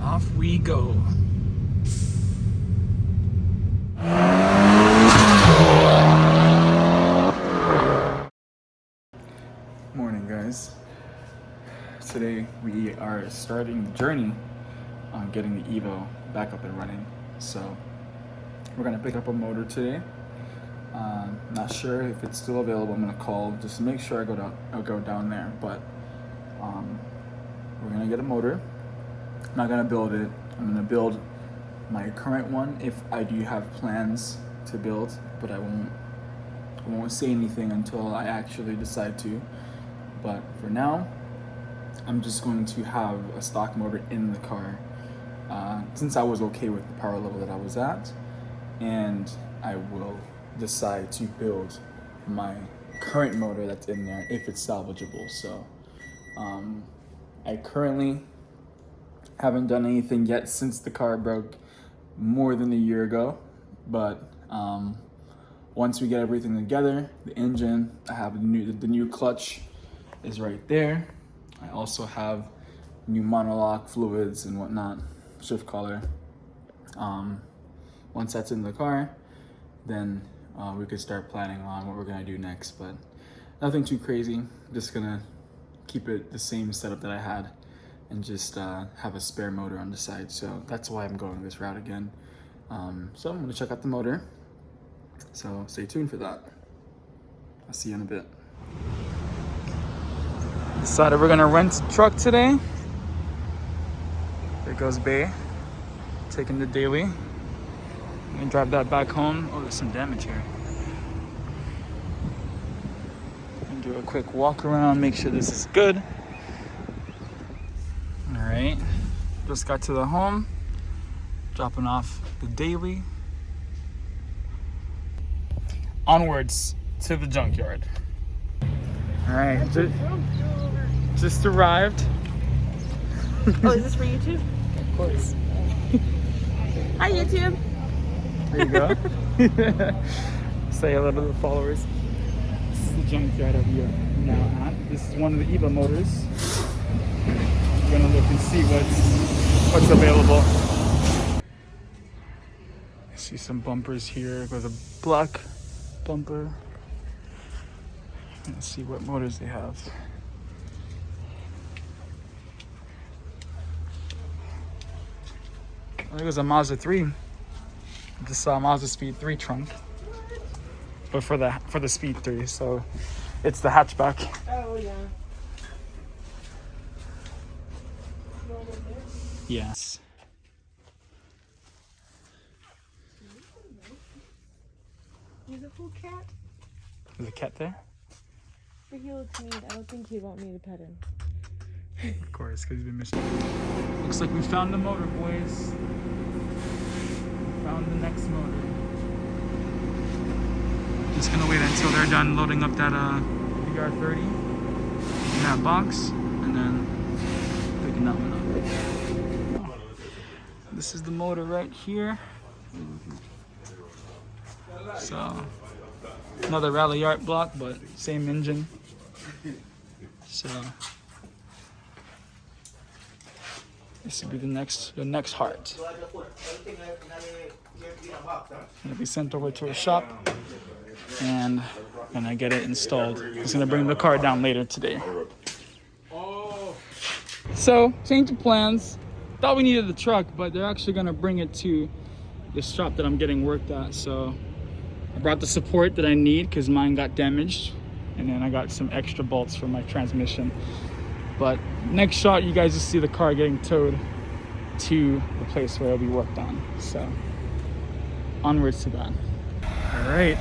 Off we go. Morning, guys. Today we are starting the journey on getting the Evo back up and running. So we're gonna pick up a motor today. Not sure if it's still available. I'm gonna call just to make sure I'll go down there. But we're gonna get a motor. I'm not gonna build it. I'm gonna build my current one if I do have plans to build, but I won't say anything until I actually decide to. But for now, I'm just going to have a stock motor in the car, since I was okay with the power level that I was at, and I will decide to build my current motor that's in there if it's salvageable. So I currently haven't done anything yet since the car broke more than a year ago, but once we get everything together, the engine, I have the new clutch is right there. I also have new monolock fluids and whatnot, shift collar. Once that's in the car, then we could start planning on what we're gonna do next, but nothing too crazy. Just gonna keep it the same setup that I had and just have a spare motor on the side. So that's why I'm going this route again. So I'm gonna check out the motor. So stay tuned for that. I'll see you in a bit. Decided we're gonna rent a truck today. There goes Bay, taking the daily. I'm gonna drive that back home. Oh, there's some damage here. And do a quick walk around, make sure this is good. All right, just got to the home, dropping off the daily. Onwards to the junkyard. All right, just arrived. Oh, is this for YouTube? Of course. Hi, YouTube. There you go. Say hello to the followers. This is the junkyard that we are now at. This is one of the Evo motors. I'm gonna look and see what's available. I see some bumpers here. There's a black bumper. Let's see what motors they have. I think it was a Mazda 3. I just saw a Mazda Speed 3 trunk. But for the Speed 3, so it's the hatchback. Oh, yeah. Yes. He's a cool cat. There's a cat there? But he looks mean. I don't think he'd want me to pet him. Of course, because he's been missing. Looks like we found the motor, boys. We found the next motor. Just gonna wait until they're done loading up that VR30 in that box, and then picking that one up. This is the motor right here. So another Rally Art block, but same engine. So this will be the next heart. It'll be sent over to a shop, and I get it installed. He's gonna bring the car down later today. So change of plans. Thought we needed the truck, but they're actually gonna bring it to the shop that I'm getting worked at. So I brought the support that I need because mine got damaged, and then I got some extra bolts for my transmission. But next shot, you guys will see the car getting towed to the place where it'll be worked on. So onwards to that. All right,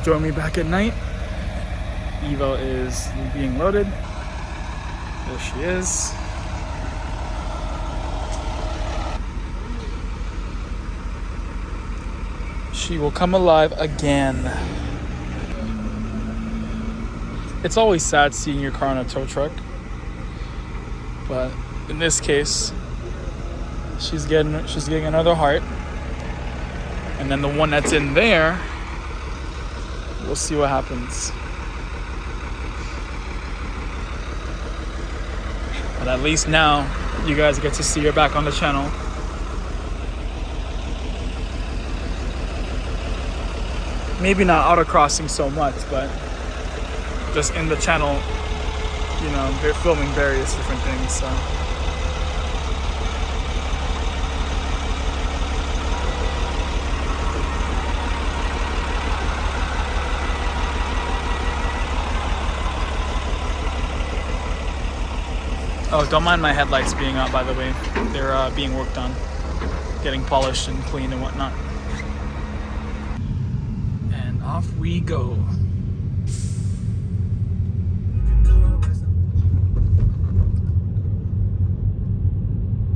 join me back at night. Evo is being loaded. There she is. She will come alive again. It's always sad seeing your car on a tow truck, but in this case, she's getting another heart, and then the one that's in there, we'll see what happens. But at least now you guys get to see her back on the channel. Maybe not autocrossing so much, but just in the channel, you know, they're filming various different things, so. Oh, don't mind my headlights being out, by the way. They're being worked on, getting polished and cleaned and whatnot. And off we go.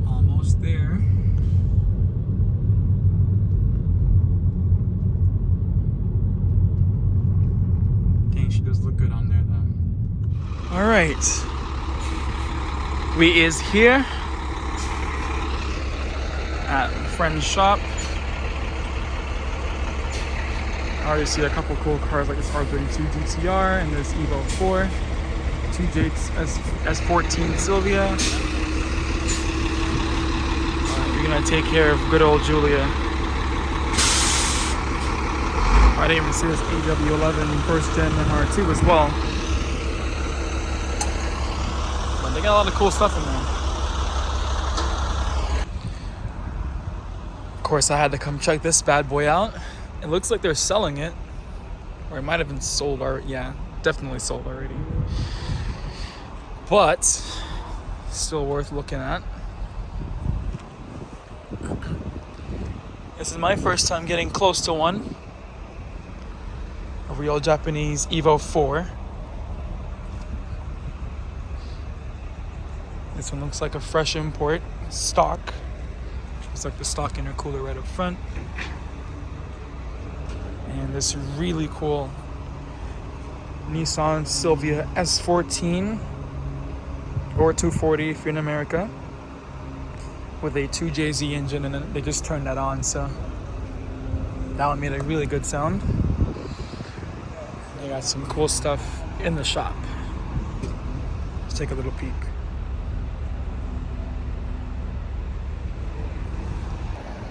Almost there. Dang, she does look good on there, though. All right. We is here at friend's shop. I already see a couple cool cars like this R32 GTR and this Evo 4, 2J S14 Silvia. We're gonna take care of good old Julia. I didn't even see this AW11 first gen MR2 as well. They got a lot of cool stuff in there. Of course, I had to come check this bad boy out. It looks like they're selling it. Or it might have been sold already. Yeah, definitely sold already. But, still worth looking at. This is my first time getting close to one. A real Japanese Evo 4. This one looks like a fresh import, stock. It's like the stock intercooler right up front. And this really cool Nissan Silvia S14 or 240 if you're in America, with a 2JZ engine, and then they just turned that on, so that one made a really good sound. They got some cool stuff in the shop. Let's take a little peek.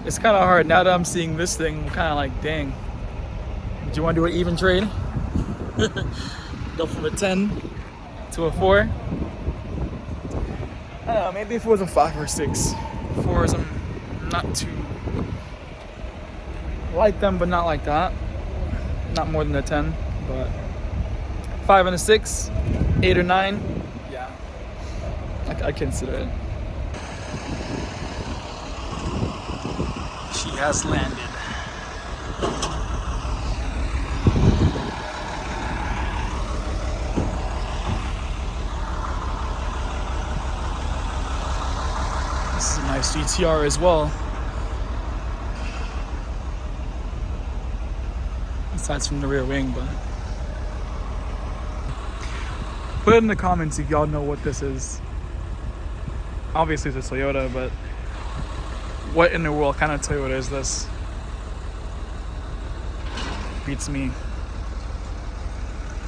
It's kind of hard now that I'm seeing this thing. I'm kind of like, dang. Do you want to do an even trade? Go from a 10 to a 4? I don't know, maybe if it was a 5 or 6. 4s, I'm not too like them, but not like that. Not more than a 10, but 5 and a 6, 8 or 9, yeah, I consider it. She has landed. This is a nice GTR as well. Besides from the rear wing, but put it in the comments if y'all know what this is. Obviously it's a Toyota, but what in the world kind of Toyota is this? Beats me.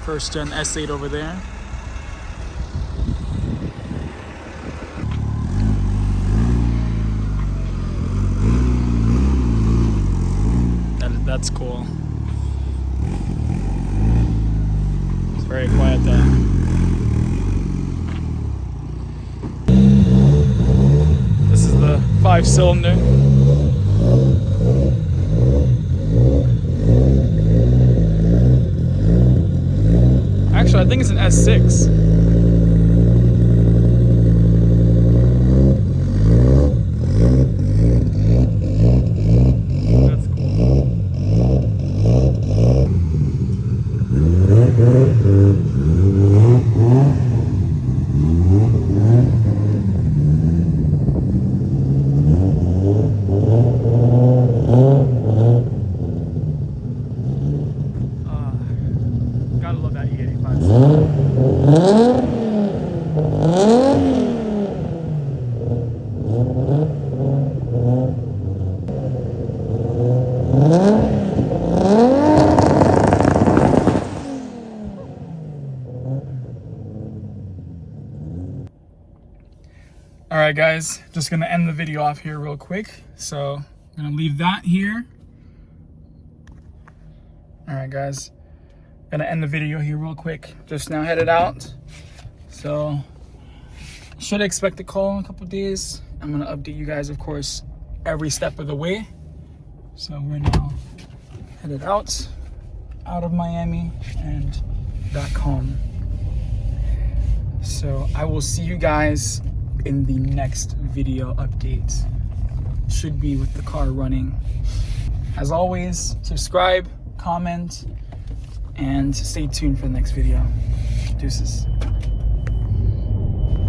First gen S8 over there. That's cool. It's very quiet though. This is the 5-cylinder. Actually, I think it's an S6. Gotta love that E85. guys, just gonna end the video off here real quick. So I'm gonna leave that here. All right, guys, gonna end the video here real quick. Just now headed out. So should expect a call in a couple days. I'm gonna update you guys, of course, every step of the way. So we're now headed out of Miami and back home. So I will see you guys in the next video update. Should be with the car running. As always, subscribe, comment, and stay tuned for the next video. Deuces.